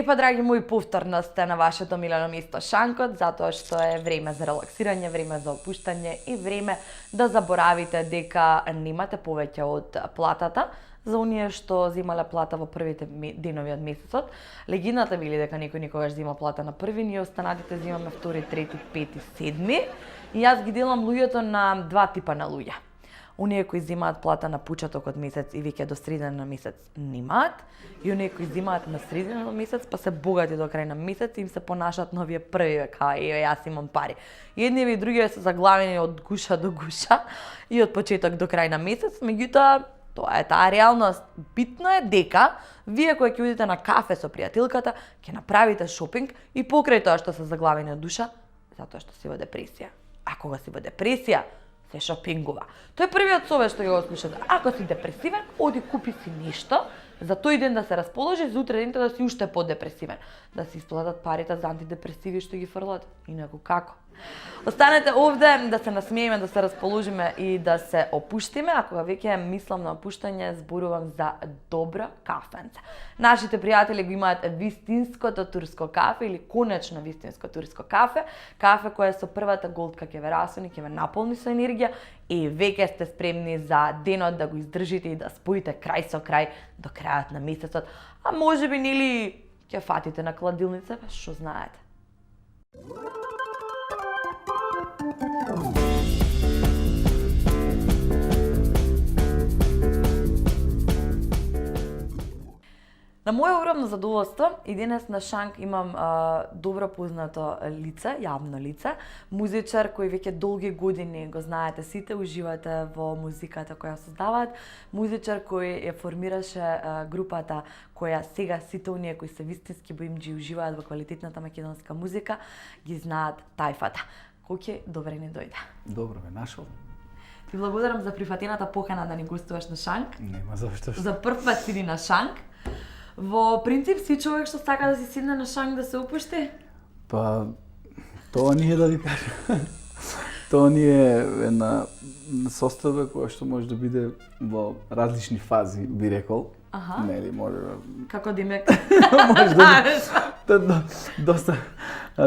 Па, драги мои, повторно сте на вашето милено место Шанкот, затоа што е време за релаксирање, време за опуштање и време да заборавите дека немате повеќе од платата за оние што земале плата во првите денови од месецот. Легендата вели дека некој никогаш зема плата на први, ние останатите земаме втори, трети, пети, седми. И јас ги делам луѓето на два типа на луѓе. Оние кои земаат плата на почеток од месец и веќе до средина на месец немаат, и оние кои земаат на средина на месец па се богати до крај на месец и им се понашаат новие први века, јас имам пари. Едниве и другиве се заглавени од гуша до гуша и од почеток до крај на месец, меѓутоа тоа е таа реалност. Битно е дека вие кои ќе одите на кафе со пријателката, ќе направите шопинг и покрај тоа што се заглавени од душа, затоа што си во депресија. А кога си во депресија, се шопингува. Тој е првиот совет што ја го слушате. Ако си депресивен, оди купи си нешто, за тој ден да се расположи, за утре ден да си уште подепресивен. Да си исплатат парите за антидепресиви што ги фрлат. Инаку како? Останете овде да се насмееме, да се расположиме и да се опуштиме. А кога веќе мислам на опуштање, зборувам за добро кафенце. Нашите пријатели го имаат вистинското турско кафе или конечно вистинско турско кафе. Кафе кое со првата голтка ќе ве расуни, ќе ве наполни со енергија и веќе сте спремни за денот да го издржите и да споите крај со крај до крајот на месецот. А можеби нели ќе фатите на кладилница, што знаете. На моје огромно задоволство и денес на Шанк имам добро познато лице, јавно лице, музичар кој веќе долги години го знаете сите, уживате во музиката која создаваат, музичар кој ја формираше групата која сега сите оние кои се вистински боимџи уживаат во квалитетната македонска музика, ги знаат тајфата. Коќе, добре ни дојде. Добро ме нашол. Ти благодарам за прифатената покана да ни гостуваш на Шанк. Нема зашто. За прв пат си на Шанк. Во принцип, си човек што сака да си седне на Шанк да се опушти? Па, тоа не е да ви кажам. Тоа не е една состојба која што може да биде во различни фази, би рекол. Аха. Нели, може Како Димек? може да доста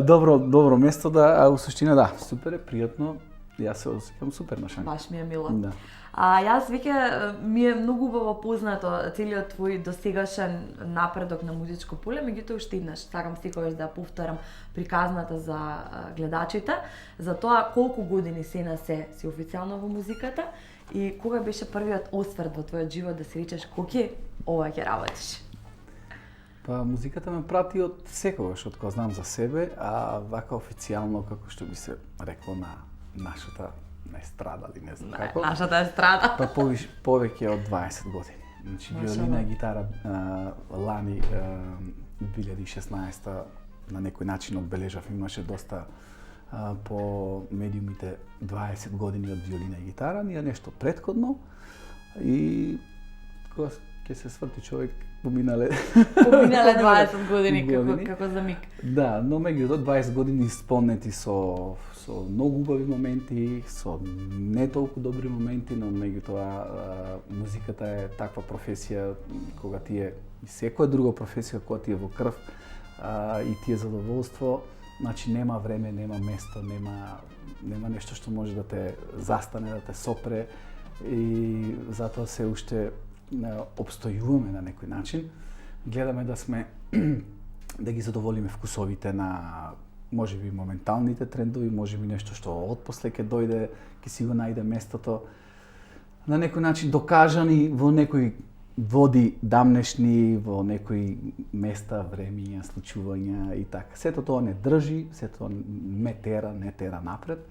добро место да, а у суштина да, супер е, пријатно. Јас се осеќам супер на Шанк. Баш ми е мило. Да. А јас веќе ми е многу убаво познато целиот твој досегашен напредок на музичко поле, меѓутоа уште еднаш сакам секогаш да ја повторам приказната за гледачите, за тоа колку години сена се си официјално во музиката и кога беше првиот осврт во твојот живот да си речеш коќе ова ќе работиш? Па музиката ме прати од секогаш, од кога знам за себе, а вака официјално како што би се рекло на нашата естрада или не знам како. Нашата естрада. Па повеќе од 20 години. Значи виолина и гитара лани 2016 на некој начин одбележав, имаше доста по медиумите 20 години од виолина и гитара, ние нешто претходно и кога ќе се сврти човек поминале 20 години како за миг. Да, но меѓутоа 20 години исполнети со многу убави моменти, со не толку добри моменти, но меѓутоа музиката е таква професија кога ти е и секоја друга професија кога ти е во крв и ти е задоволство, значи нема време, нема место, нема нешто што може да те застане, да те сопре и затоа се уште обстојуваме на некој начин. Гледаме да сме да ги задоволиме вкусовите на можеби моменталните трендови, можеби нешто што отпосле ќе дојде, ќе си го најде местото. На некој начин докажани во некои води дамнешни, во некои места, времиња, случувања и така. Сето тоа не држи, сето не тера напред.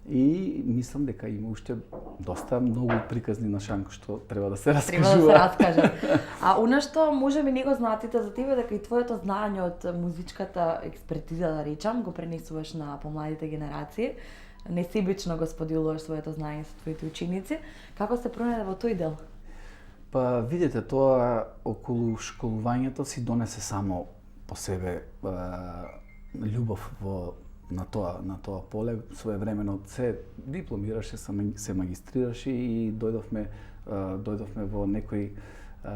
И мислам дека има уште доста многу приказни на Шанк што треба да се раскажува. Треба да се раскажат. А она што можеби не го знаатите за тебе, дека и твоето знаење од музичката експертиза, да речам, го пренесуваш на помладите генерации. Несебично го споделуваш своето знаење со твоите ученици. Како се пронајде во тој дел? Па видите, тоа околу школувањето си донесе само по себе љубов на тоа поле. Своевремено се дипломираше, се магистрираше и дојдовме во некој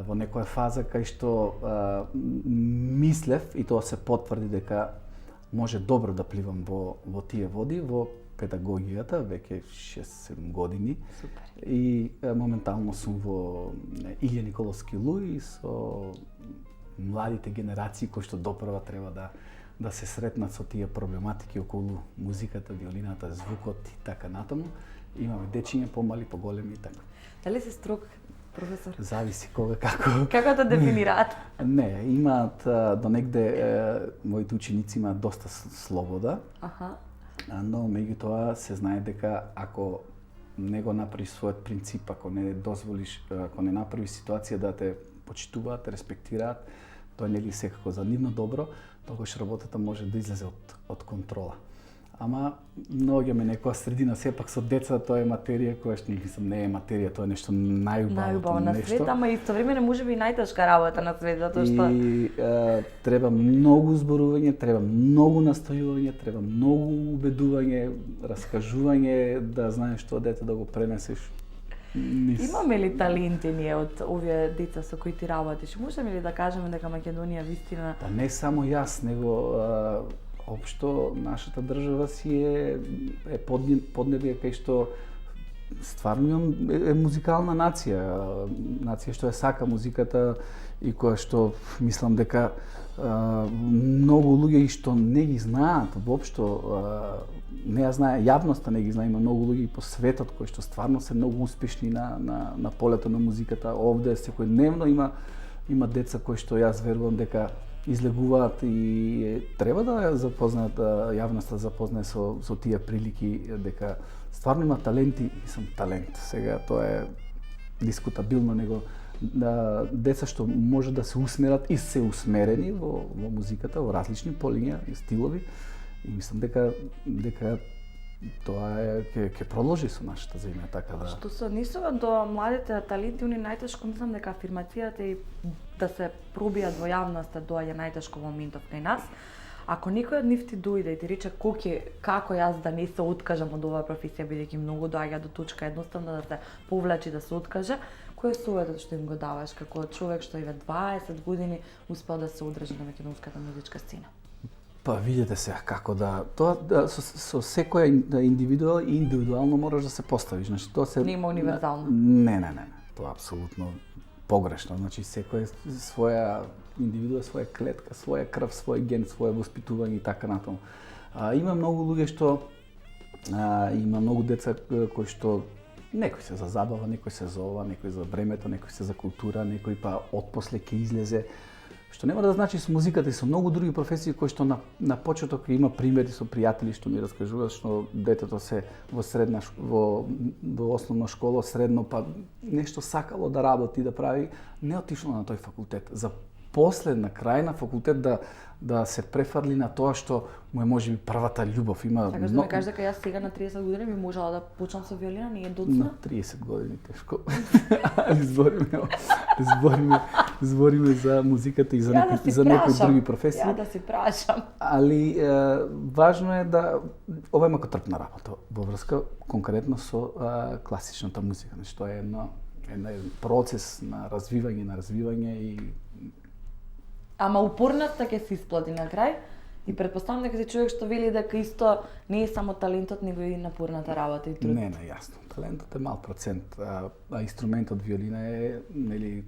во некоја фаза кај што мислев, и тоа се потврди дека може добро да пливам во тие води, во педагогијата, веќе 6-7 години. Супер. И моментално сум во Илија Николовски Луи со младите генерации кои што допрва треба да се сретнат со тие проблематики околу музиката, виолината, звукот и така натаму. Имаме дечиња помали, поголеми и така. Дали си строг професор? Зависи кога како. Како те дефинираат? Не, имаат до негде моите ученици имаат доста слобода. Аха. Но меѓутоа се знае дека ако не го направиш својот принцип, ако не дозволиш, ако не направиш ситуација да те почитуваат, респектираат, тоа нели секако за нивно добро, тогаш работата може да излезе од контрола. Ама наоѓаме некоја средина, сепак со деца тоа е материја која што не е материја, тоа е нешто најубаво на свет, ама истовремено можеби и најтешка работа на свет, затоа што и треба многу зборување, треба многу настојување, треба многу убедување, раскажување, да знаеш тоа дете да го пренесеш. Имаме ли таленти ние од овие деца со кои ти работиш? Можеме ли да кажеме дека Македонија вистина... Па не само јас, него општо нашата држава си е поднебие кај што стварно е музикална нација, нација што ја сака музиката и која што мислам дека многу луѓе и што не ги знаат воопшто, не ја знае, јавноста не ги знае, има многу луѓе и по светот кои што стварно се многу успешни на полето на музиката. Овде секојдневно има деца кои што јас верувам дека излегуваат и треба да ја запознаат, јавноста да запознае со тие прилики, дека стварно има таленти, мислам талент. Сега тоа е дискутабилно, него деца што може да се усмерат и се усмерени во музиката, во различни полиња и стилови, и мислам дека тоа ќе продолжи со нашата земја, така да. Што се однесува до младите таленти, они најтешко мислам дека афирмацијата и да се пробијат во јавноста доаѓа најтешко во моментов кај нас. Ако некој од нив ти дојде и ти рече како јас да не се откажам од оваа професија, бидејќи многу доаѓа до точка едноставно да се повлачи, да се откаже, кој е советот што им го даваш како човек што еве 20 години успел да се одржи на македонската музичка сцена? Па видете сега како тоа со секоја индивидуално можеш да се поставиш, значи тоа се нема универзално. Не, тоа е апсолутно погрешно. Значи секој своја индивидуа, своја клетка, своја крв, свој ген, своје воспитување и така натаму. Има многу луѓе што има многу деца кои што некој се за забава, некој се за ова, некој за времето, некој се за култура, некој па отпосле ќе излезе. Што нема да значи со музиката и со многу други професии кои што на почеток има примери со пријатели што ми раскажуваат што детето се во средна во основна школа, средно па нешто сакало да работи, да прави, не отишло на тој факултет. За после на крај на факултет да се префарли на тоа што му е можеби првата љубов. Има така што ми кажеш дека јас сега на 30 години би можела да почнам со виолина, не е доцна? На 30 години тешко. збориме за музиката и за некои други професии. Ја да си прашам. Али важно е да ова е макотрпна работа во врска конкретно со класичната музика. Значи тоа е еден процес на развивање и Ама упорноста ќе се исплати на крај и претпоставам дека си човек што вели дека исто не е само талентот, него и напорната работа и труд. Не, јасно. Талентот е мал процент, а инструментот виолина е нели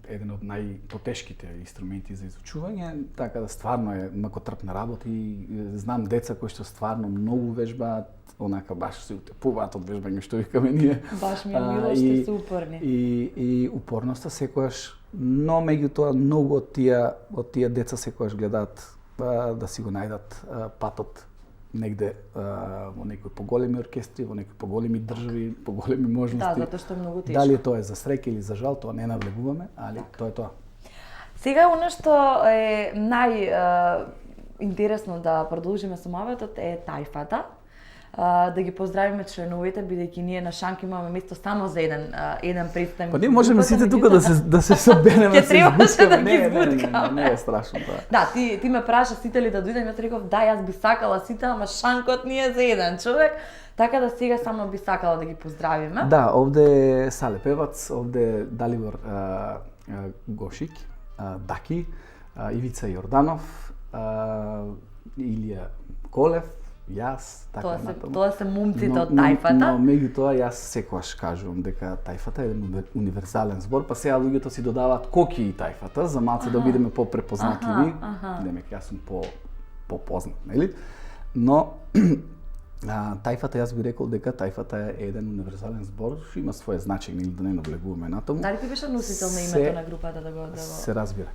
еден од најпотешките инструменти за изучување, така да стварно е макотрпна работа и знам деца кои што стварно многу вежбаат, онака баш се утепуваат од вежбање што викаме ние. Баш ми е мило што се упорни. И упорноста секогаш, но меѓутоа многу од тие деца секогаш гледаат да си го најдат патот негде во некои поголеми оркестри, во некои поголеми држави, поголеми можности. Да, затоа што е многу тешко. Дали тоа е за среќа или за жал, тоа не навлегуваме, али тоа е тоа. Сега она што е интересно да продолжиме со маветот е тајфата. да ги поздравиме членовите, бидејќи ние на Шанк имаме место само за еден представник. Па ние можеме сите тука да се собереме, Ќе требаше да ги збуткаме. Не е страшно тоа. Да, ти ме праша сите ли да дојдем, јас реков да, јас би сакала сите, ама Шанкот ни е за еден човек. Така да сега само би сакала да ги поздравиме. Да, овде е Сале Певац, овде е Далибор Гошик, Даки, Ивица Јорданов, Илија Колев, јас, така натаму. Тоа се момците од тајфата. Но меѓутоа јас секогаш кажувам дека тајфата е еден универзален збор, па сега луѓето си додаваат коки и тајфата за малце да бидеме попрепознатливи. Демек јас сум попознат, нели? Но тајфата, јас би рекол дека тајфата е еден универзален збор, што има своје значење, или да не навлегуваме на тому. Дали ти беше носител на името на групата да го се разбира.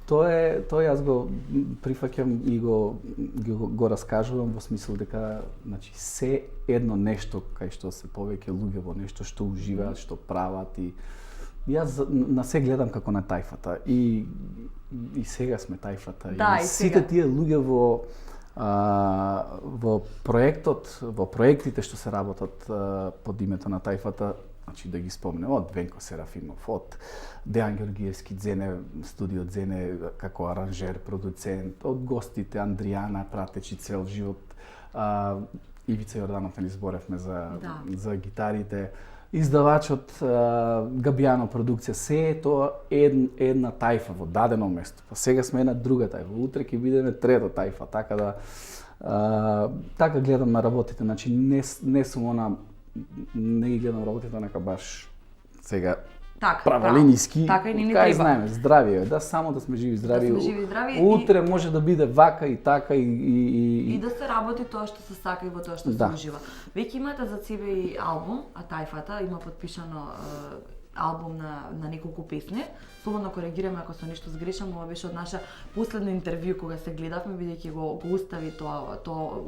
Тоа јас го прифаќам и го раскажувам во смисла дека значи се едно нешто кај што се повеќе луѓе во нешто што уживаат, што прават и јас на се гледам како на тајфата и сега сме тајфата да, и сите тие луѓе во проектот, во проектите што се работат под името на тајфата, значи да ги спомнем од Венко Серафимов, од Дејан Ѓоргиевски Дзене, студио Дзене како аранжер, продуцент, од гостите Андријана пратечи цел живот, Ивица Јорданов не зборевме за гитарите, издавачот Габијано продукција, се е тоа една тајфа во дадено место. Па сега сме една друга тајфа, утре ќе бидеме трета тајфа, така да така гледам на работите, значи не сум она, не ги гледам работите нека баш сега праволиниски, така и не кај треба. знаеме, здравие, да само да сме живи здрави. Да сме живи здрави утре може да биде вака и така и да се работи тоа што се сака и во тоа што се ужива. Веќе имате за себе и албум, а тајфата има подпишано албум на неколку песни. Слободно коригираме ако со нешто сгрешам, ова беше од наша последно интервју кога се гледавме, бидејќи го остави тоа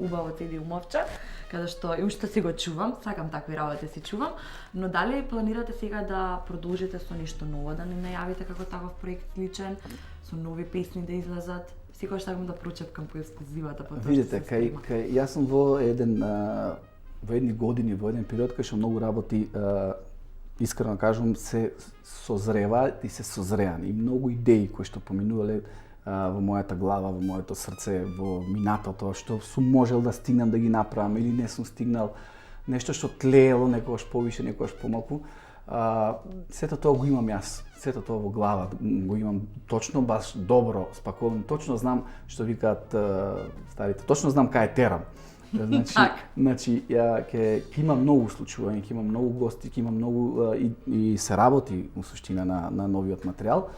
убаво CD умовче, каде што и уште си го чувам, сакам такви работи си чувам, но дали планирате сега да продолжите со нешто ново, да не најавите како таков проект сличен, со нови песни да излезат? Секогаш сакам да прочепкам по ексклузивата по тоа. Видите, кај јас сум во едни години, во еден период кај што многу работи искрено кажувам, се созреваат и се созреани. И многу идеи кои што поминувале во мојата глава, во моето срце, во минатото, што сум можел да стигнам да ги направам или не сум стигнал, нешто што тлеело, некогаш повише, некогаш помалку. Сето тоа го имам јас, сето тоа во глава, го имам точно баш добро спаковано, точно знам што викаат старите, точно знам кај терам. Значи ќе има многу случувања, ќе има многу гости, ќе има многу и се работи во суштина на новиот материјал.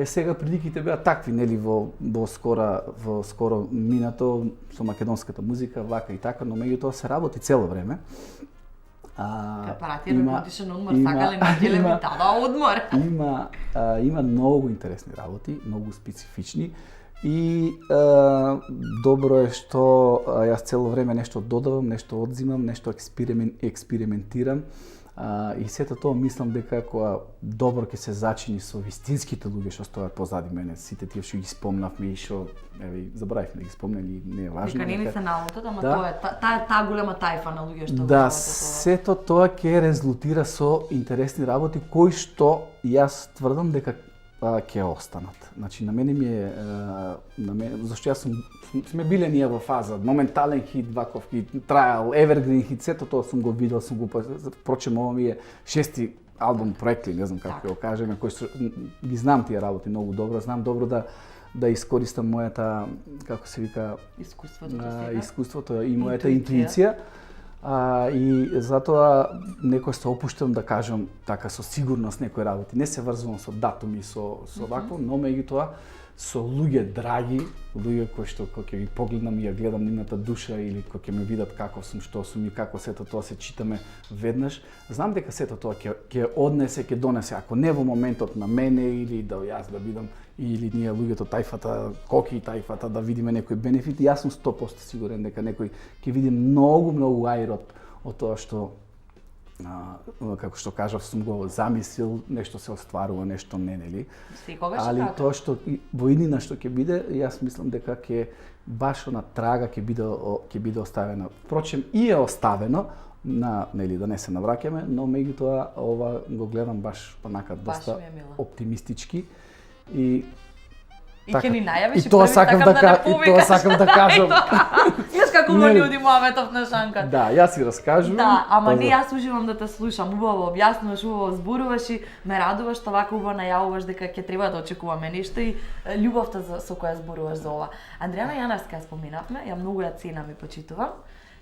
Сега приликите беа такви, нели во скоро минато со македонската музика, вака и така, но меѓутоа се работи цело време. Препаратираме годишен одмор, сакале неделе тава одмор. Има многу интересни работи, многу специфични. И добро е што јас цело време нешто додавам, нешто одзимам, нешто експериментирам. И сето тоа мислам дека кога добро ќе се зачини со вистинските луѓе што стојат позади мене, сите тие што ги спомнавме и што заборавивме да ги спомнели, не е важно. Дека не се наутат, ама тоа е таа голема тајфа на луѓе што да, сето тоа ќе резултира со интересни работи кои што јас тврдам дека ќе останат. Значи на мене ми е зашто јас сме биле ние во фаза моментален хит, ваков хит, трајал, evergreen хит, сето тоа сум го видел, сум го впрочем ова ми е шести албум проект, не знам како ќе го кажеме, кој што ги знам тие работи многу добро, знам добро да искористам мојата, како се вика, искуството и мојата интуиција. И затоа некој се опуштам да кажам така со сигурност некои работи. Не се врзувам со датуми, со вакво, но меѓутоа со луѓе драги, луѓе кои што кога ќе ги погледнам и ја гледам нивната душа или кога ќе ме видат каков сум, што сум и како сето тоа се читаме веднаш, знам дека сето тоа ќе однесе, ќе донесе, ако не во моментот на мене или да јас да бидам или ние луѓето тајфата, коки и тајфата да видиме некој бенефит, јас сум 100% сигурен дека некој ќе види многу аир од тоа што како што кажав, сум го замислил, нешто се остварува, нешто не, нели? Секогаш Али така. тоа што во иднина што ќе биде, јас мислам дека ќе баш на трага ќе биде оставена. Впрочем, и е оставено на, нели, да не се навраќаме, но меѓутоа ова го гледам баш онака доста ми е мило. оптимистички и И ќе ни најавиш и тоа сакам да кажам. Јас како ма Нели? люди муаветов на Шанкот. Да, јас си раскажувам. Да, ама па не, јас уживам да те слушам, убаво објаснуваш, убаво зборуваш и ме радуваш што вака убаво најавуваш дека ќе треба да очекуваме нешто и љубовта со која зборуваш за ова. Андријана Јаневска ја споминавме, ја многу ја ценам и почитувам.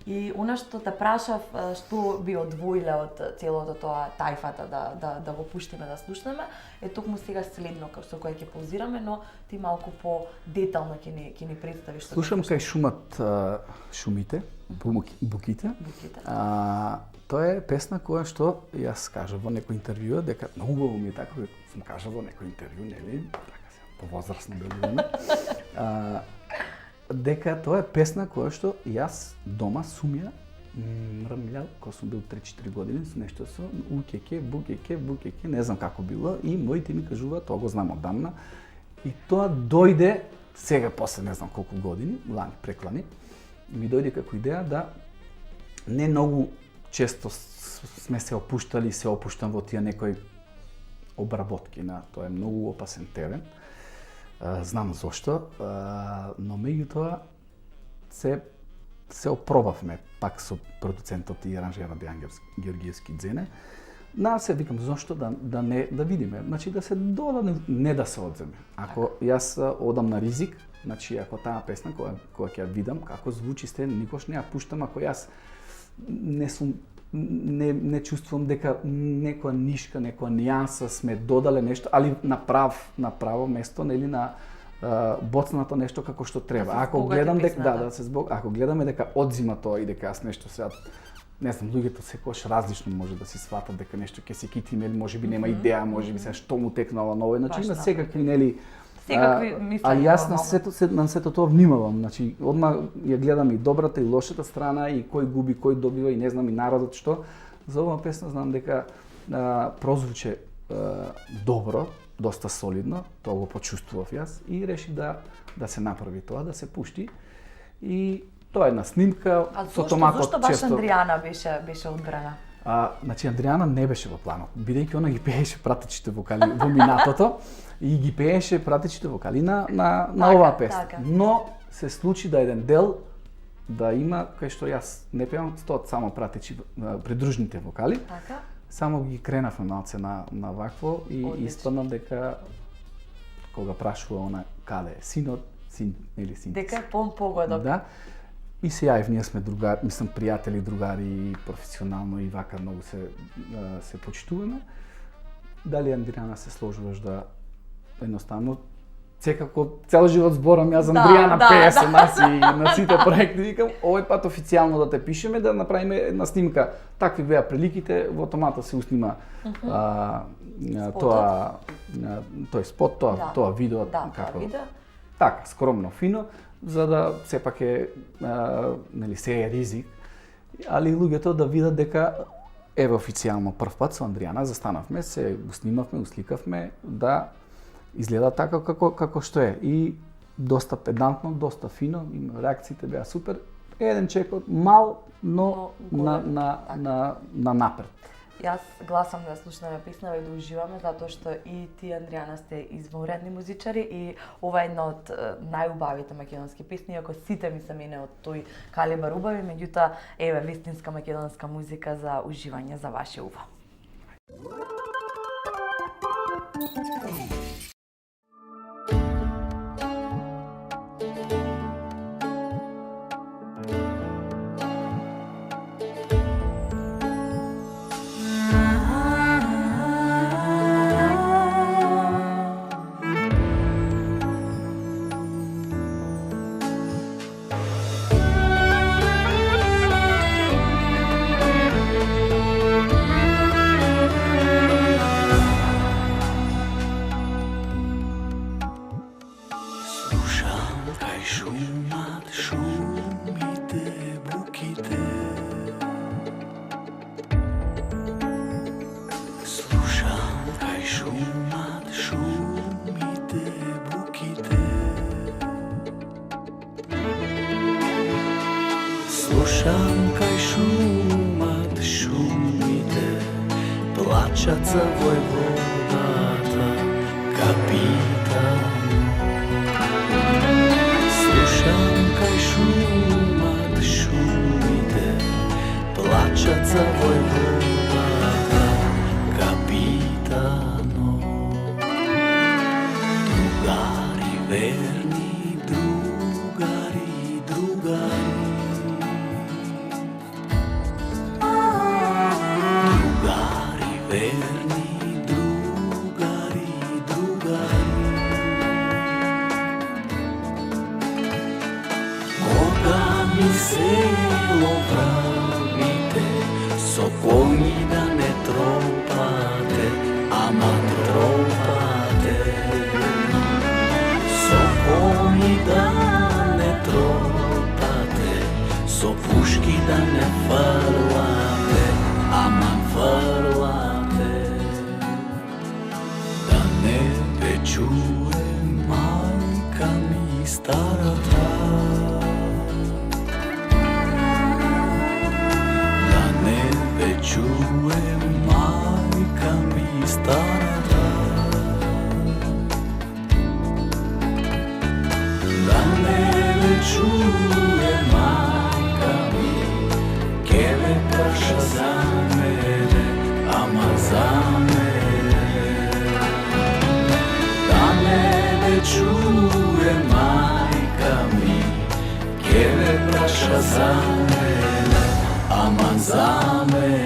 И она што те прашав, што би одвоиле од целото тоа тајфата да го пуштиме да слушнеме, е токму сега следно со кое ќе паузираме, но ти малку по детално ќе ни представиш што. Слушам кај шумат шумите, буките. Тоа е песна која што јас кажав во некој интервју дека многу убаво ми е така, сум кажал во некој интервју, нели, така се повозрастно да дека тоа е песна која што јас дома сум ја мрмљал кога сум бил 3-4 години со нешто со укеке, букеке, не знам како било и моите ми кажуваат, тоа го знам одамна и тоа дојде сега после не знам колку години, лани, преклани, ми дојде како идеја да не многу често сме се опуштали, се опуштам во тие некои обработки на тоа е многу опасен терен. Знам зошто, но меѓутоа се опробавме пак со продуцентот и аранжерот Дејан Георгиевски Дзене. Се викам зошто да видиме, значи да се дода, не да се одземе. Ако јас одам на ризик, значи ако таа песна која ќе ја видам како звучи стен, никош не ја пуштам ако јас не чувствувам дека некоја нишка, некоја нијанса сме додале нешто, али на право место, нели на боцнато нешто како што треба. Ако гледам дека ако гледаме дека одзима тоа и дека јас нешто сега не знам, луѓето секогаш различно може да си сватат дека нешто ќе се китиме или можеби нема идеја, можеби се што му текнало ново, значи има секакви нели мислења. Ali јас на сето тоа внимавам, значи одма ја гледам и добрата и лошата страна и кој губи, кој добива и не знам и народот што. За оваа песна знам дека прозвуче добро, доста солидно, тоа го почувствував јас и решив да се направи тоа, да се пушти. И тоа е една снимка со томакот често. Зошто баш Андријана беше одбрана? Значи Андријана не беше во планот, бидејќи она ги пееше пратечите вокали во минатото и ги пееше пратечите вокали на оваа песна. Но се случи да еден дел да има кај што јас не пеам, стоат само пратечи придружните вокали. Така. Само ги кренавме малце на вакво и испадна дека кога прашува она каде е синот, син или син. Дека е погодок. Да. И се јавив, ние сме другари, мислам пријатели, другари и професионално и вака многу се почитуваме. Дали Андријана се сложуваш да едноставно секако цел живот зборам јас за Андријана пее со нас и на сите проекти, викам овој пат официјално да те пишеме да направиме една снимка. Такви беа приликите, во автомата се уснима тој спот, тоа видео како така скромно, фино, за да сепак е нели се е ризик, али луѓето да видат дека еве официјално прв пат со Андријана застанавме, се снимавме, усликавме да изгледа така како што е и доста педантно, доста фино, реакциите беа супер. Еден чекот мал, но на напред. Јас гласам да слушнеме песна и да уживаме затоа што и ти Андријана сте извонредни музичари и ова е една од најубавите македонски песни, иако сите ми се мене од тој калибар убави, меѓутоа еве вистинска македонска музика за уживање за ваше уво. шумат шумите буките. Слушам кај шумат шумите, плачат за војводата, капитан. Слушам кај шумат шумите, плачат за војводата, капитано. Другари верни, другари, другари. Другари верни, другари, другари. Кога ми се ловравите, со конји да не тропате, ама тропате. Со конји да не тропате, со пушки да не фрлате, ама фрлате. Да не ве чуе мајка ми старата, да не ве чуе мајка ми старата, да не ве чуе мајка ми, ке ве праша за мене, ама за мене. Да не ве чуе мајка ми, ке ве праша за мене, ама за мене.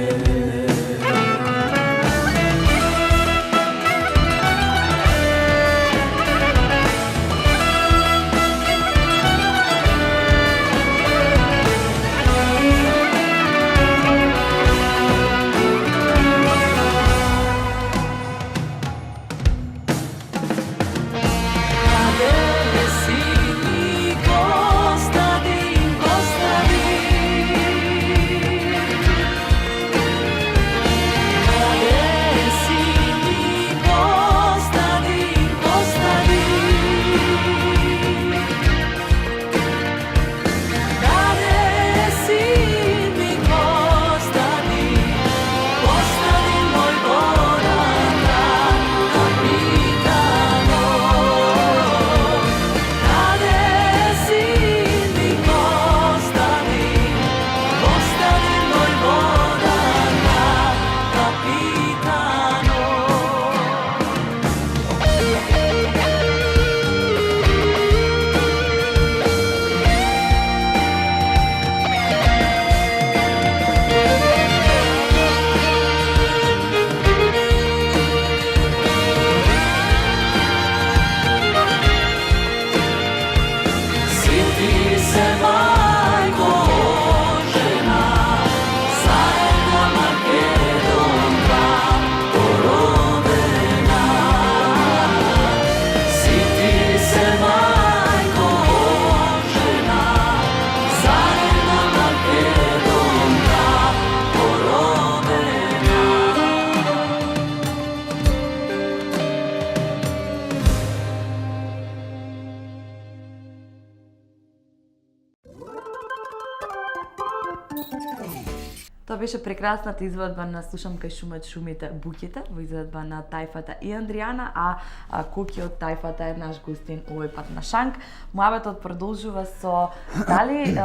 Тоа беше прекрасната изведба на Слушам кај шумат шумите буките во изведба на Тајфата и Андријана, а Коки од Тајфата е наш гостин овој пат на Шанк. Муабетот продолжува со дали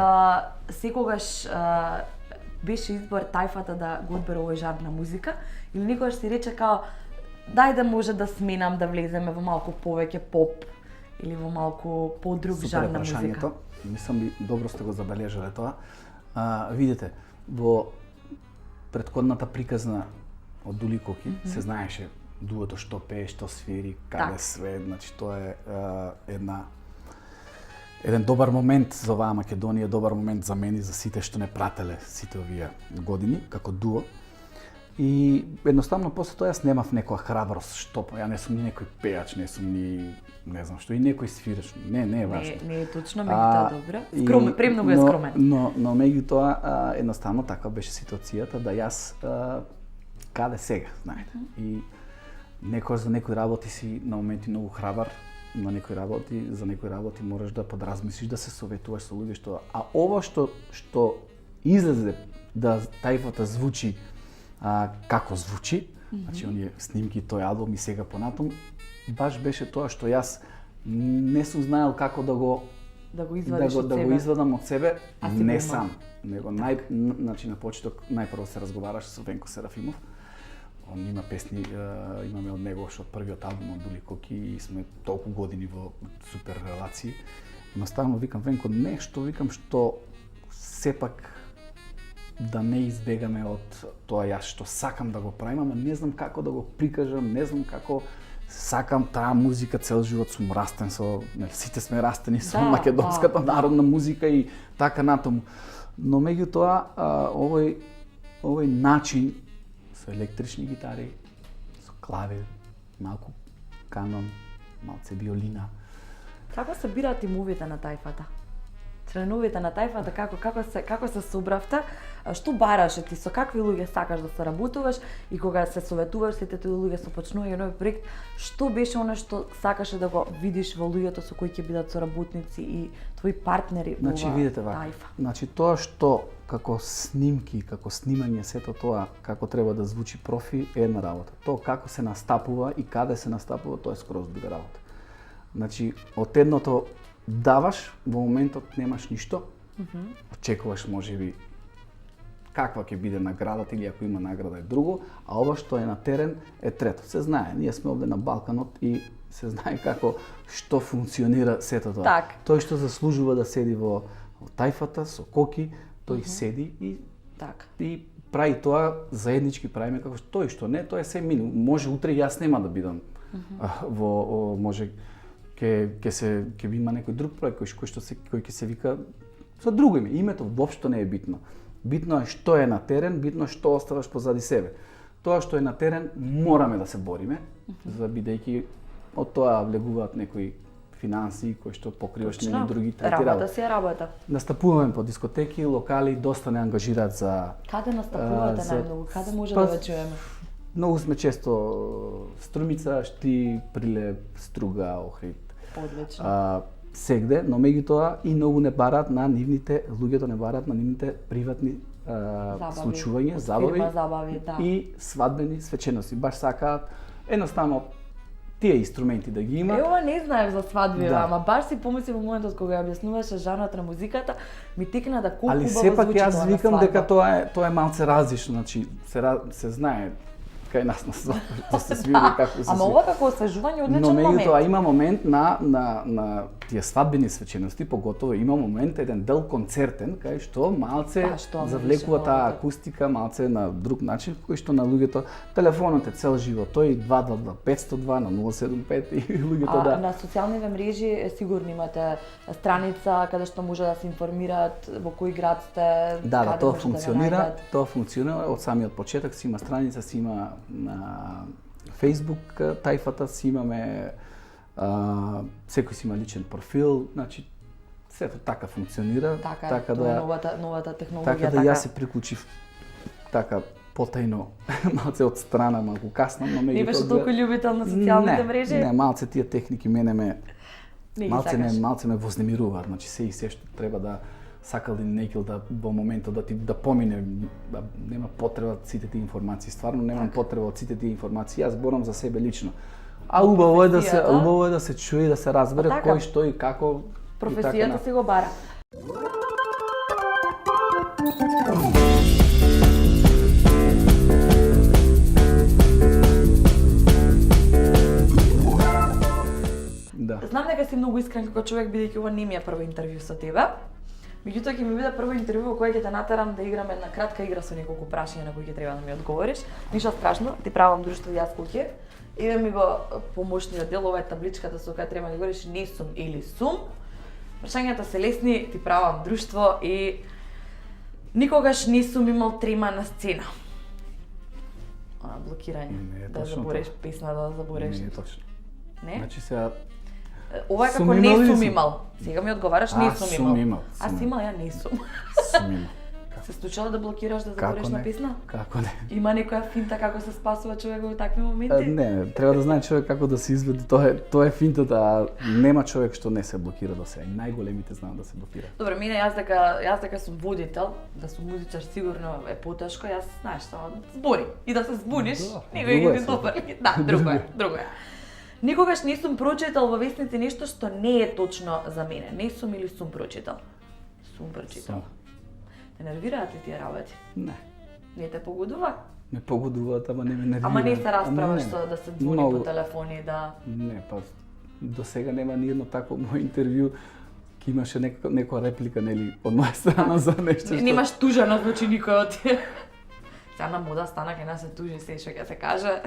секогаш беше избор Тајфата да го одбере овој жар на музика или никогаш си рече као дај да може да сменам, да влеземе во малку повеќе поп или во малку подруг жар на музика? Мислам, добро сте го забележале тоа. Видите, во претходната приказна од Дули Коки се знаеше дуото што пее, што свири, каде све, значи тоа е еден добар момент за оваа Македонија, добар момент за мене и за сите што не прателе сите овие години како дуо. И едноставно после тоа јас немав некоја храброст, што ја не сум ни некој пејач, не сум ни не знам што и некој свираш. Не е важно. Не е точно, меѓутоа добро. Скромен, премногу е скромен. Но меѓутоа едноставно така беше ситуацијата да јас каде сега, знаете. И за некои работи си на моменти многу храбар, за некои работи мораш да подразмислиш, да се советуваш со луѓе ова што излезе да тајфата звучи како звучи, значи оние снимки, тој албум и сега понатом, баш беше тоа што јас не сум знаел како да го извадам од себе, не сам, него значи на почеток најпрво се разговараш со Венко Серафимов. Он има песни, имаме од него што од првиот албум од Дули Коки и сме толку години во супер релации. Наставно викам Венко нешто, викам што сепак да не избегаме од тоа јас што сакам да го правим, ама не знам како да го прикажам, не знам како сакам таа музика, цел живот сум растен со, сите сме растени со македонската народна музика и така натаму. Но меѓутоа овој начин со електрични гитари, со клавир, малку канон, малце биолина. Како се бираат тимовите на тајфата? Членовите на тајфата, како се собравте? Што бараше ти, со какви луѓе сакаш да се работуваш и кога се советуваш сите тие луѓе со почнување нови проект, што беше она што сакаше да го видиш во луѓето со кои ќе бидат соработници и твои партнери во тајфа? Значи тоа што како снимки, како снимање, сето тоа како треба да звучи профи е една работа. Тоа како се настапува и каде се настапува, тоа е скроз друга работа. Значи од едното даваш, во моментот немаш ништо, очекуваш можеби каква ќе биде наградата или ако има награда е друго, а ова што е на терен е трето. Се знае, ние сме овде на Балканот и се знае како што функционира сето тоа. Так. Тој што заслужува да седи во тајфата со Коки, тој седи и прави тоа заеднички правиме како тој што не, тоа е се мини. Може утре јас нема да бидам може ќе има некој друг проект кој ќе се вика со друго име. Името воопшто не е битно. Битно е што е на терен, битно е што оставаш позади себе. Тоа што е на терен мораме да се бориме, за бидејќи од тоа влегуваат некои финанси кои што покриваш нели другите работа си е работа. Настапуваме по дискотеки, локали, доста не ангажираат за Каде настапувате најмногу? Каде може да ве чуеме? Многу сме често Струмица, Шти, Прилеп, Струга, Охрид. Одлично. Сегде, но меѓутоа и многу не бараат на нивните, луѓето не бараат на нивните приватни случувања, забави и свадбени свечености. Баш сакаат едноставно тие инструменти да ги има. Ова не знаев за свадби, ама баш си помисли во моментот кога ја објаснуваше жанрот на музиката, ми тикна да колку убаво звучи тоа на свадба. Ali сепак јас викам дека тоа е малце различно, значи се знае кај нас на свадба, да се свири како се свири. Ама ова како освежување одличен момент. Но меѓутоа има момент на тие свадбени свечености, поготово има момент еден дел концертен кај што малце завлекува таа акустика, малце на друг начин кој што на луѓето телефонот е цел живот, тој 222 502 на 075 и луѓето на социјалните мрежи сигурно имате страница каде што може да се информираат во кој град сте, каде тоа функционира, тоа функционира од самиот почеток, си има страница, си има на Facebook тајфата, си имаме секој си има личен профил, значи сето така функционира, така да новата технологија така да јас се приклучив така потајно малце од страна, малку касно, но не беше толку љубител на социјалните мрежи. Не, малце тие техники мене малце ме вознемируваат, значи се и се што треба да сакал или некил да во моментот да помине, нема потреба сите тие информации, стварно немам потреба од сите тие информации, јас зборам за себе лично. А убаво е да се чуе и да се разбере кој што и како професијата си го бара. Знам дека си многу искрен како човек, бидејќи ова не ми е прво интервју со тебе. Меѓутоа ќе ми биде прво интервју во кое ќе те натерам да играме една кратка игра со неколку прашања на кои ќе треба да ми одговориш. Ништо страшно, ти правам друштво и јас Куќе. Еве ми го помошниот дел, ова е табличката со која треба да говориш не сум или сум. Прашањата се лесни, ти правам друштво и никогаш не сум имал трема на сцена. Блокирање. Да забореш песна, да забореш. Не е точно. Не? Значи сега ова е како не сум имал. Сега ми одговараш не сум имал. Сум имал. А си имал, ја не сум. Сум имал. Се случило да блокираш да Како забориш на не? песна? Како не? Има некоја финта како се спасува човек во такви моменти? Не, треба да знае човек како да се изведи, тоа е финтата, а нема човек што не се блокира до сега. И најголемите знаат да се блокира. Добре, мене јас дека сум водител, да сум музичар сигурно е потешко, јас знаеш само збори и да се збуниш, Да, никој друго е ги се. добар. Да, друго е. Никогаш не сум прочитал во весници нешто што не е точно за мене. Не сум или сум прочитал? Сум прочитал. Те нервираат ли тие работи? Не. Не те погодува? Ме погодуваат, ама не ме нервира. Ама не се расправаш Не, со да се звони Многу. по телефони, да... Не, па до сега нема ни едно такво мој интервју ки имаше некоја реплика нели од моја страна за нешто што... Немаш тужано, значи никој од тие. Сега на мода стана кај нас се тужи се што ќе се каже,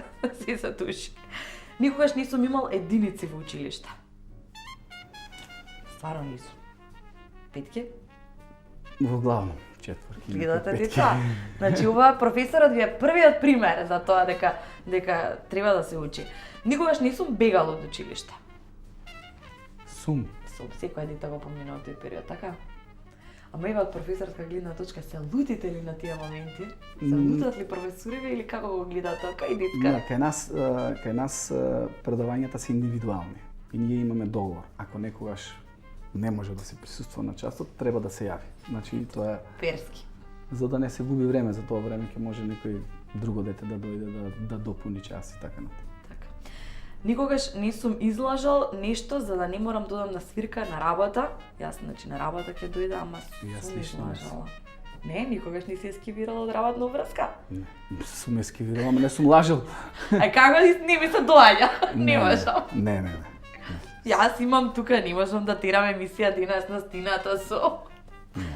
се тужи. Никогаш не сум имал единици во училиште. Стварно не сум. Петки? Во главно четворки. Гледате петки. деца. Значи ова професорот ви е првиот пример за тоа дека треба да се учи. Никогаш не сум бегал од училиште. Сум. Сум секој дете го поминува тој период, така? Ама има од професорска гледна точка, се лутите ли на тие моменти? Се лутат ли професориве или како го гледаат тоа кај детка? Да, кај нас предавањата се индивидуални и ние имаме договор. Ако некогаш не може да се присуства на часот, треба да се јави. Значи тоа е Перски. за да не се губи време, за тоа време ќе може некој друго дете да дојде да допуни час и така натаму. Така. Никогаш не сум излажал нешто за да не морам да одам на свирка на работа. Јас значи на работа ќе дојда, ама Јас сум лично не излажала. Не, никогаш не си ескивирала од работна врска. Не, сум ескивирал, ама не сум лажел. Ај како не ми се доаѓа? Не можам. Не. Јас имам тука, не можам да терам емисија денес на стината со...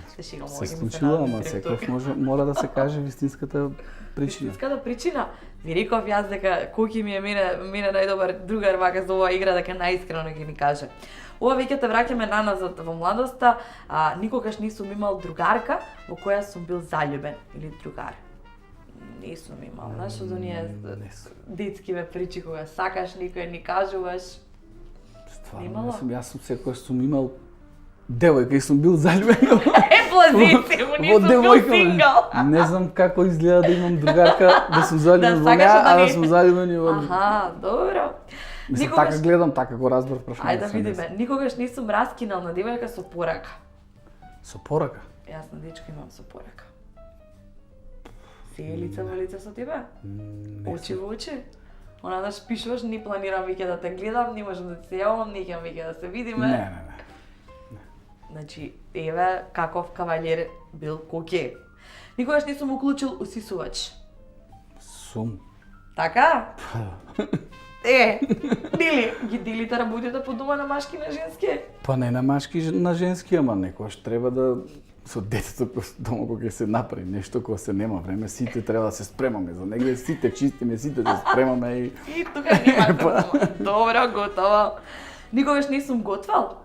Се шегам, Се овој ги ми случило, надни ама директор. секој мора да се каже вистинската причина. Вистинската причина. Ви реков јас дека Коки ми е мене најдобар другар вака за оваа игра, дека најискрено ќе ни каже. Ова веќе те враќаме наназад во младоста, никогаш не сум имал другарка во која сум бил заљубен или другар. Не сум имал, знаеш, од оние Не сум. детскиве причи кога сакаш никој не кажуваш. Стварно, Немало? не сум, јас сум секој сум имал девојка и сум бил заљубен. Е, плазици, му не Во сум бил девојка, сингал. Не знам како изгледа да имам другарка, да сум заљубен во сакаш, неа, да а да не. сум заљубен и во... Аха, добро. Мислам, така гледам, така го разбрав прашањето. Ајде да видиме. Никогаш не сум раскинал на девојка со порака. Со порака? Јас на дечко имам со порака. Се е лице во лице со тебе? Очи во очи? Она да пишуваш, не планирам веќе да те гледам, не можам да ти се јавам, не ќе веќе да се видиме. Не. Значи, еве каков кавалер бил Коке. Никогаш не сум уклучил усисувач. Сум. Така? Дели, ги делите работите по дома на машки и на женски? Па не на машки и на женски, ама некојаш треба да со детето дома кога ќе се направи нешто кога се нема време, сите треба да се спремаме за негде, сите чистиме, сите се спремаме и И тука нема да. Добро, готово. Никогаш не сум готвал.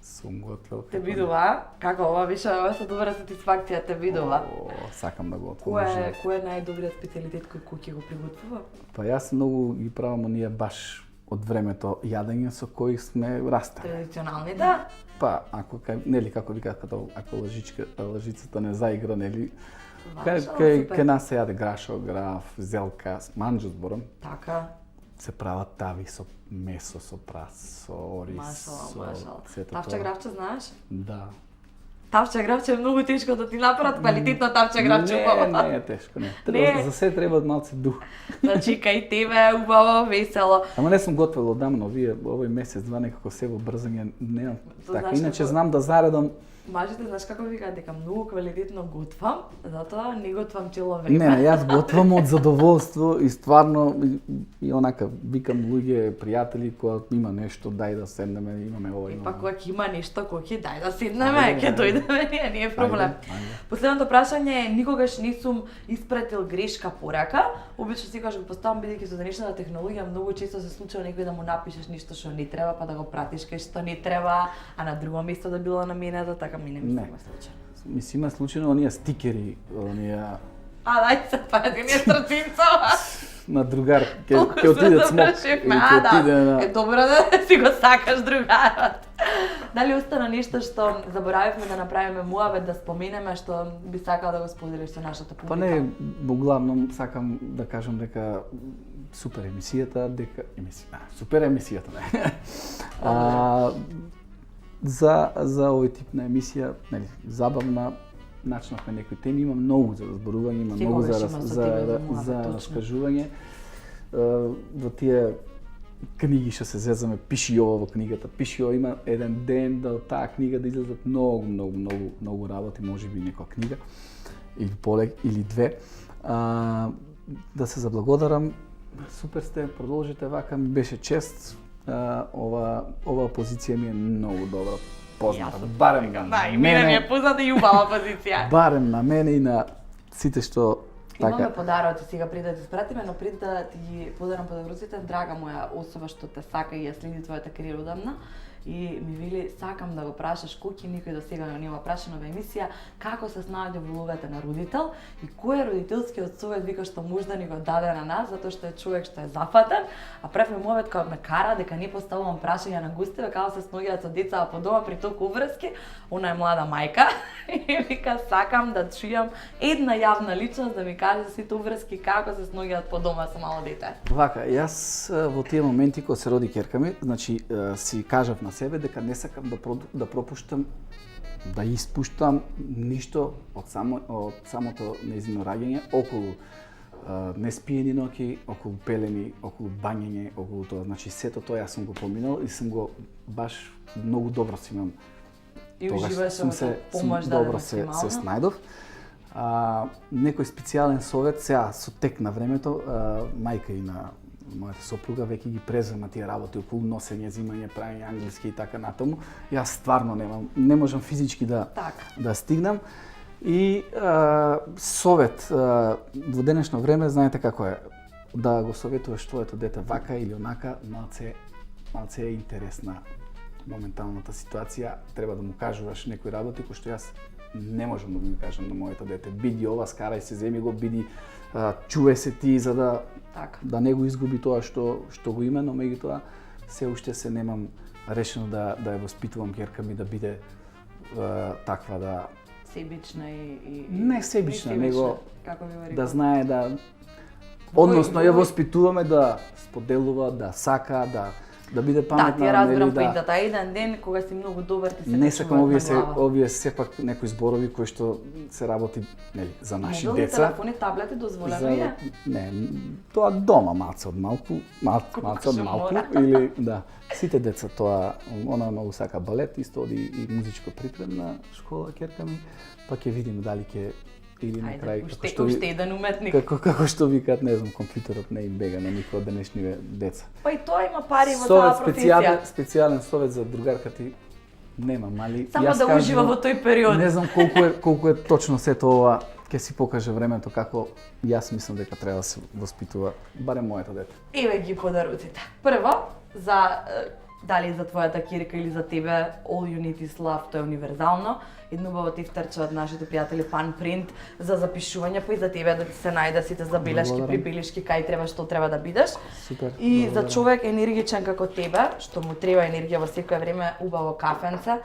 сум готвел. Те видува, како ова више, ова со добра сатисфакција те видува. Сакам да го отворам. Кој е најдобриот специјалитет кој Коки го приготвува? Па јас многу ги правам оние баш од времето јадење со кои сме растали. Традиционални, да. Па, ако нели како викаат като ако лъжицата не заигра, нели кај нас се јаде грашо, граф, зелка, манџо зборам. Така. Се прават тави со месо, со прас, со ориз, Машала. сето Тавче тоа. гравче знаеш? Да. Тавче гравче е многу тешко да ти направат квалитетно тавче гравче убаво. Не е тешко, не. Треба, за се треба малце дух. Значи кај тебе е убаво, весело. Ама не сум готвел одамно, вие овој месец-два некако се во брзање, немам така. знаеш Иначе како- знам да заредам. Мажите, знаеш како викаат дека многу квалитетно готвам, затоа не готвам цело време. Не, јас готвам од задоволство и стварно и онака викам луѓе, пријатели кога има нешто, дај да седнеме, имаме ова, Па имаме. кога ќе има нешто, кој дај да седнеме, Ајде, ќе ајде. дојдеме, не е проблем. Ајде. Последното прашање е никогаш не сум испратил грешка порака. Обично секогаш го поставам бидејќи со денешната технологија многу често се случува некој да му напишеш нешто што не треба, па да го пратиш кај што не треба, а на друго место да било наменето, така ми не ми Не. се случува. Мисли, има случајно оние стикери, оние Дај се пази, не страцинцо. на другар, ќе отидат смок. Завршивме, или ќе да. отиде на... Е добро да си го сакаш другарот. Дали остана нешто што заборавивме да направиме муавет, да споменеме, што би сакала да го споделиш со нашата публика? Па не, главном сакам да кажам дека супер емисијата, супер емисијата, не. За овој тип на емисија, нели, забавна, начнавме некои теми, има многу за разборување, има многу за раскажување. Во тие книги што се зезаме, пиши ово во книгата, пиши ово, има еден ден да од таа книга да излезат многу работи, можеби некоја книга или полек или две. Да се заблагодарам, супер сте, продолжите вака, ми беше чест. Ова позиција ми е многу добра, позната, барем на мене. Мене ми е позната и убава позиција. Барем на мене и на сите што Имаме подароци сега пред да ти спратиме, но пред да ти подарам подароците, драга моја особа што те сака и ја следи твојата кариера одамна и ми вели сакам да го прашаш кој никој до сега не го прашано во емисија како се снаоѓа во улогата на родител и кој е родителскиот совет вика што можда ни го даде на нас затоа што е човек што е зафатен, а прв момент кога ме кара дека не поставувам прашања на гостиве како се снаоѓаат со децата по дома при толку врски, она е млада мајка и вика сакам да чујам една јавна личност да ми каже за сите уврски како се снаоѓаат по дома со мало дете. Вака, јас во тие моменти кога се роди ќерка ми, значи си кажав на себе дека не сакам да пропуштам, да испуштам ништо од самото нејзино раѓање околу неспиени ноќи, околу пелени, околу бањење, околу тоа. Значи сето тоа јас сум го поминал и сум го баш многу добро си имам. И уживаш во помош да добро се снајдов. Некој специјален совет, сега со тек на времето, мајка и на мојата сопруга веќе ги презема тие работи околу носење, зимање, правење англиски и така натаму. Јас стварно не можам физички да стигнам. И совет во денешно време, знаете како е, да го советуваш твоето дете вака или онака, малце е интересна моменталната ситуација, треба да му кажуваш некои работи кои што јас не можам да му кажам на моето дете. Биди ова, скарај се, земи го, биди, чувај се ти за да не го изгуби тоа што го има, но меѓутоа се уште се немам решено да ја воспитувам ќерка ми да биде таква да себична и не себична, него како би го да знае да односно ја воспитуваме да споделува, да сака, да биде паметна. Да, ти разбирам поинтата. Еден ден кога си многу добар ти се не сакам овие сепак некои зборови кои што се работи, нели, за наши деца. Телефони, таблети дозволено е? Не, тоа дома малце од малку или да. Сите деца тоа, она многу сака балет, исто оди и музичко припремна школа ќерка ми, па ќе видиме дали ќе или на крај уште еден уметник. Како што викаат, не знам, компјутерот не им бега на никој од денешниве деца. Па и тоа има пари во таа професија. Специјален совет за другарка ти немам, али само да ужива во тој период. Не знам колку е точно сето ова, ќе си покаже времето како јас мислам дека треба да се воспитува барем моето дете. Еве ги подароците. Прво, дали за твојата ќерка или за тебе, All You Need Is Love, тоа е универзално. Еднубаво ти втрча од нашите пријатели Fun Print за запишување, па и за тебе да ти се најде сите забелешки, прибелешки, кај треба, што треба да бидеш. Супер. И за човек енергичен како тебе, што му треба енергија во секое време, убаво кафенце,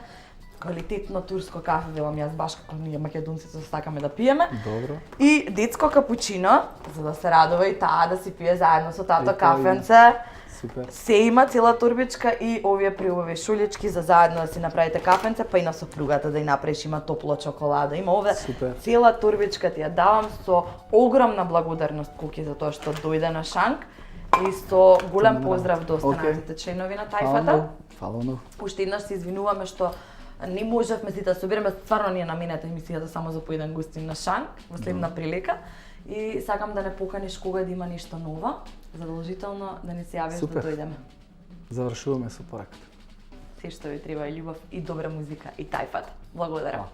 квалитетно турско кафе, велам јас баш како ние македонците сакаме да пиеме. Добро. И детско капучино, за да се радува и таа да си пие заедно со тато кафенце. Супер. Се има цела турбичка и овие приубави шулички за заедно да си направите кафенце, па и на сопругата да ја направиш, има топла чоколада. Има овде цела турбичка ти ја давам со огромна благодарност Куки за тоа што дојде на Шанк и со голем поздрав до останатите членови на тајфата. Фала. Уште еднаш се извинуваме што не можевме сите да се собереме, стварно ни е наменета емисијата само за поеден гостин на Шанк во следна прилика. И сакам да не поканиш кога да има нешто ново, задолжително да не се јавиш да дојдеме. Завршуваме со пораката. Се што ви треба е љубов и добра музика и тајфата. Благодарам.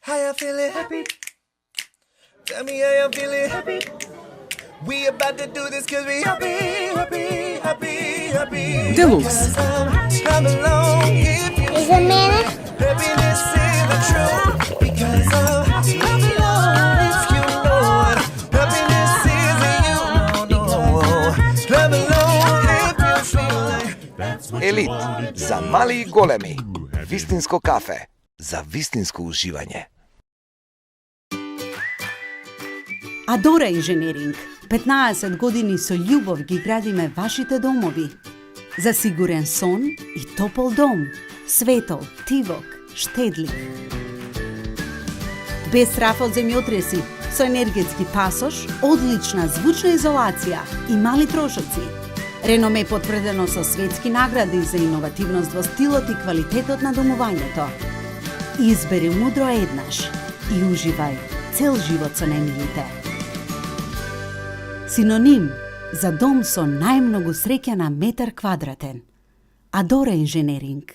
How you feeling happy? Tell me how you feeling happy. We about to do this cause we happy, happy, happy, happy. Deluxe. Come along if you Is a minute? happiness is the truth. Because of come along if you know it. Happiness is a you. No, no. Come along if you feel like. Елит за мали и големи. Вистинско кафе за вистинско уживање. Адора инженеринг. 15 години со љубов ги градиме вашите домови. За сигурен сон и топол дом. Светол, тивок, штедлив. Без страф од земјотреси, со енергетски пасош, одлична звучна изолација и мали трошоци. Реноме потврдено со светски награди за иновативност во стилот и квалитетот на домувањето. Избери мудро еднаш и уживај цел живот со најмилите. Синоним за дом со најмногу среќа на метар квадратен. Адора инженеринг.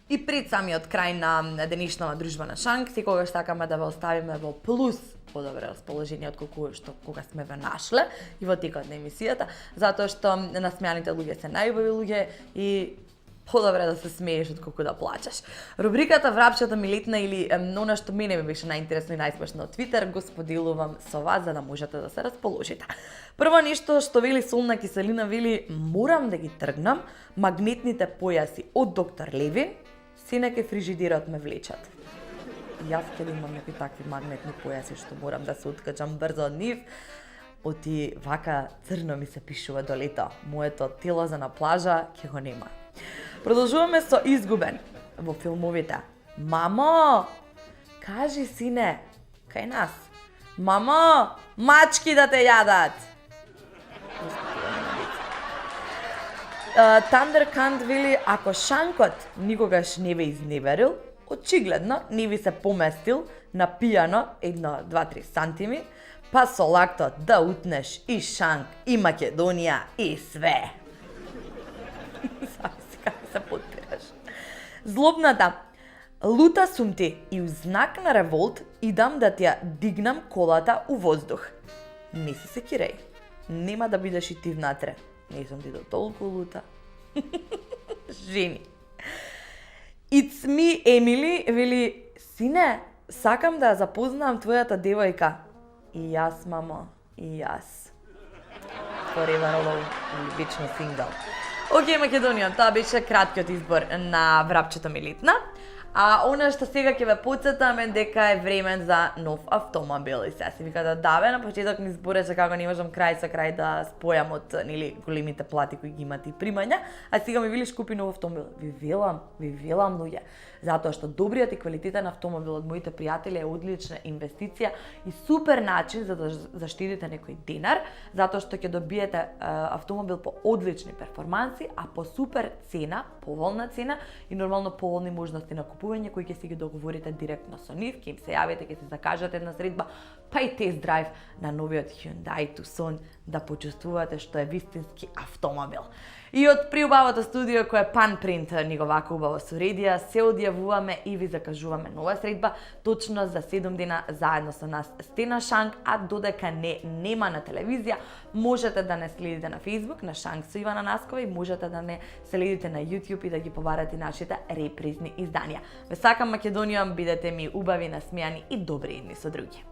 И пред самиот крај на денешната дружба на Шанк, секогаш сакаме да ве оставиме во плюс подобро расположение од колку што кога сме ве нашле и во текот на емисијата, затоа што насмеаните луѓе се најубави луѓе и подобре да се смееш отколку да плачеш. Рубриката Врапчето ми летна или она што мене ми беше најинтересно и најсмешно од Твитер го споделувам со вас за да можете да се расположите. Прво нешто што вели солна киселина вели морам да ги тргнам магнетните појаси од доктор Леви, синаке фрижидерот ме влечат. Јас ќе да имам некои такви магнетни појаси што морам да се откачам брзо од нив. Оти вака црно ми се пишува до лето. Моето тело за на плажа ќе го нема. Продолжуваме со изгубен во филмовите. Мамо, кажи сине, кај нас. Мамо, мачки да те јадат. Тандеркант вели, ако Шанкот никогаш не ве изневерил, очигледно не ви се поместил на пијано 1-2-3 сантими, па со лактот да утнеш и Шанк, и Македонија, и све. Се подпираш. Злобната. Лута сум ти и у знак на револт идам да ти ја дигнам колата у воздух. Не си се киреј. Нема да бидеш и ти внатре. Не сум ти до толку лута. Жени. It's me, Емили, вели, сине, сакам да ја запознам твојата девојка. И јас, мамо, и јас. Forever alone, или вечно сингл. Океј, Македонија, тоа беше краткиот избор на Врапчето ми летна. А она што сега ќе ве потсетам е дека е време за нов автомобил. И сега си викате, даве, на почеток ми збореше како не можам крај со крај да спојам од големите плати кои ги имате и примања, а сега ми велиш купи нов автомобил. Ви велам луѓе, затоа што добриот и квалитетен автомобил од моите пријатели е одлична инвестиција и супер начин за да заштедите некој денар, затоа што ќе добиете автомобил по одлични перформанси, а по супер цена, поволна цена и нормално поволни можности на купување кои ќе си ги договорите директно со нив, ќе им се јавите, ќе се закажете една средба, па и тест драйв на новиот Hyundai Tucson да почувствувате што е вистински автомобил. И од приубавото студио кое Panprint ни го вака убаво соредија, се одјавуваме и ви закажуваме нова средба, точно за 7 дена заедно со нас сте на Шанк, а додека нема на телевизија, можете да не следите на Facebook, на Шанк со Ивана Наскова и можете да не следите на YouTube и да ги побарате нашите репризни изданија. Ве сакам Македонија, бидете ми убави, насмејани и добри едни со други.